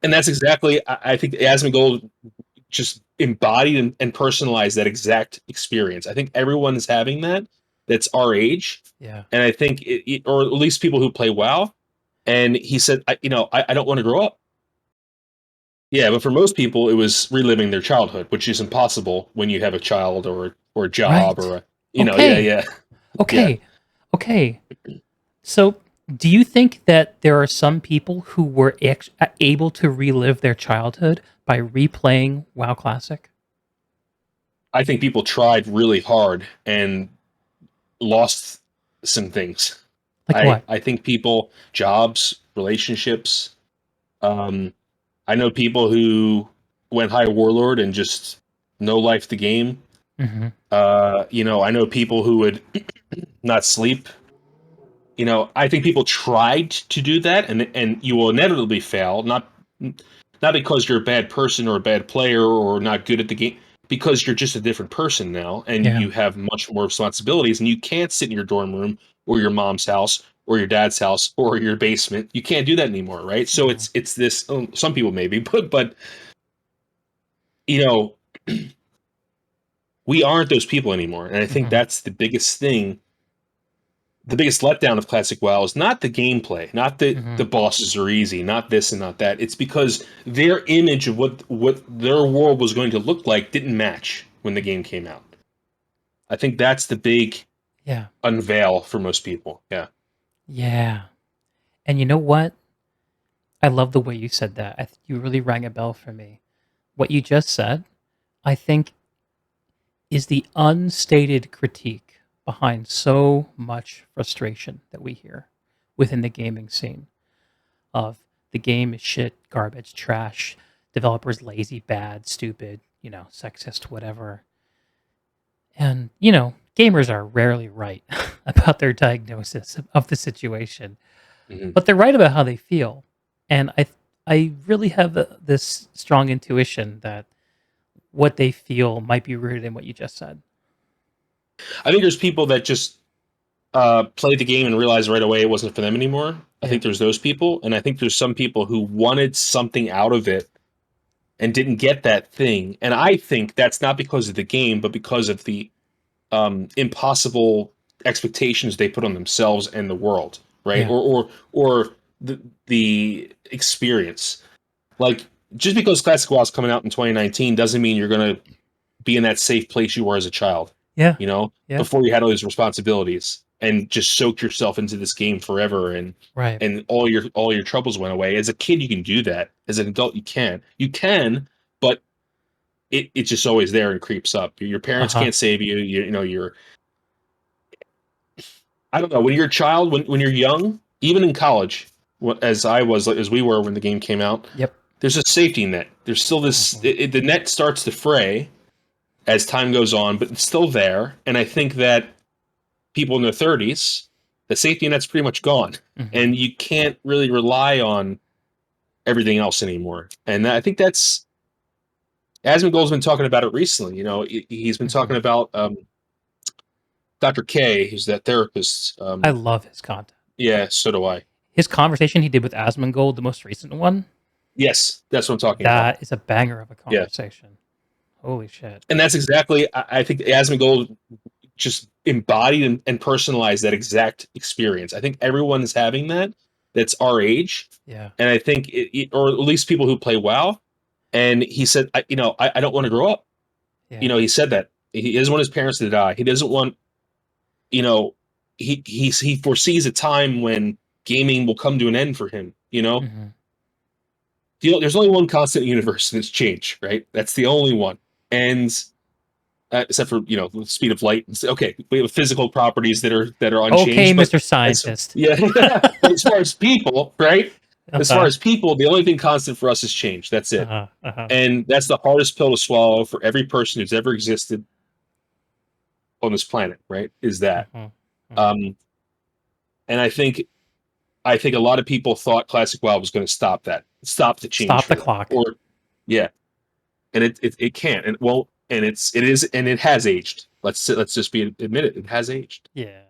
And that's exactly, I think Asmongold just embodied and personalized that exact experience. I think everyone is having that that's our age. Yeah. And I think, or at least people who play WoW. And he said, I don't want to grow up. Yeah, but for most people, it was reliving their childhood, which is impossible when you have a child or a job or Right. a, yeah, Okay. yeah, yeah. Okay. Okay. So, do you think that there are some people who were able to relive their childhood by replaying WoW Classic? I think people tried really hard and lost some things. Like what? I think people, jobs, relationships. Um, I know people who went high warlord and just no life the game. Hmm. I know people who would not sleep. I think people tried to do that, and you will inevitably fail. Not because you're a bad person or a bad player or not good at the game, because you're just a different person now, and Yeah. you have much more responsibilities, and you can't sit in your dorm room or your mom's house or your dad's house or your basement. You can't do that anymore, right? So Mhm. it's this. Some people maybe, but you know, we aren't those people anymore, and I think Mhm. that's the biggest thing. The biggest letdown of classic WoW is not the gameplay, not that Mhm. the bosses are easy, not this and not that. It's because their image of what their world was going to look like didn't match when the game came out. I think that's the big Yeah. unveil for most people. Yeah. Yeah. And you know what? I love the way you said that. You really rang a bell for me. What you just said, I think, is the unstated critique behind so much frustration that we hear within the gaming scene of the game is shit, garbage, trash, developers lazy, bad, stupid, sexist, whatever. And, gamers are rarely right about their diagnosis of the situation, Hmm. but they're right about how they feel. And I really have this strong intuition that what they feel might be rooted in what you just said. I think there's people that just played the game and realized right away it wasn't for them anymore. I Yeah. think there's those people, and I think there's some people who wanted something out of it and didn't get that thing. And I think that's not because of the game, but because of the impossible expectations they put on themselves and the world, right? Yeah. Or the experience. Like just because Classic WoW is coming out in 2019 doesn't mean you're going to be in that safe place you were as a child. Yeah. Yeah. Before you had all these responsibilities and just soaked yourself into this game forever Right. and all your troubles went away. As a kid, you can do that. As an adult, you can. You can, but it's just always there and creeps up. Your parents Uh-huh. can't save you. You're I don't know. When you're a child, when you're young, even in college, as I was, as we were when the game came out, Yep. there's a safety net. There's still this. Mhm. The net starts to fray as time goes on, but it's still there. And I think that people in their 30s, the safety net's pretty much gone, Mhm. and you can't really rely on everything else anymore. And I think that's Asmongold's been talking about it recently. He's been talking Mhm. about Dr. K, who's that therapist. I love his content. Yeah, so do I. His conversation he did with Asmongold, the most recent one, Yes, that's what I'm talking about. that is a banger of a Yeah, conversation. Holy shit. and that's exactly. I think Asmongold just embodied and personalized that exact experience. I think everyone is having that. That's our age, Yeah. and I think, or at least people who play WoW. And he said, I don't want to grow up. Yeah. He said that he doesn't want his parents to die. He doesn't want, you know, he foresees a time when gaming will come to an end for him. Mhm. There's only one constant in the universe, and it's change, right? That's the only one. And except for the speed of light. Okay, we have physical properties that are Okay, unchanged, but Mr. as Scientist. yeah, but as far as people, right? As far Uh-huh. as people, the only thing constant for us is change. That's it, Uh-huh. Uh-huh. and that's the hardest pill to swallow for every person who's ever existed on this planet. Right? Is that? Mhm. Mhm. Um, and I think a lot of people thought Classic WoW was going to stop the change Stop for the them, clock. or yeah, and it can't, and well, and it is, and it has aged. Let's just be admit it. It has aged. Yeah.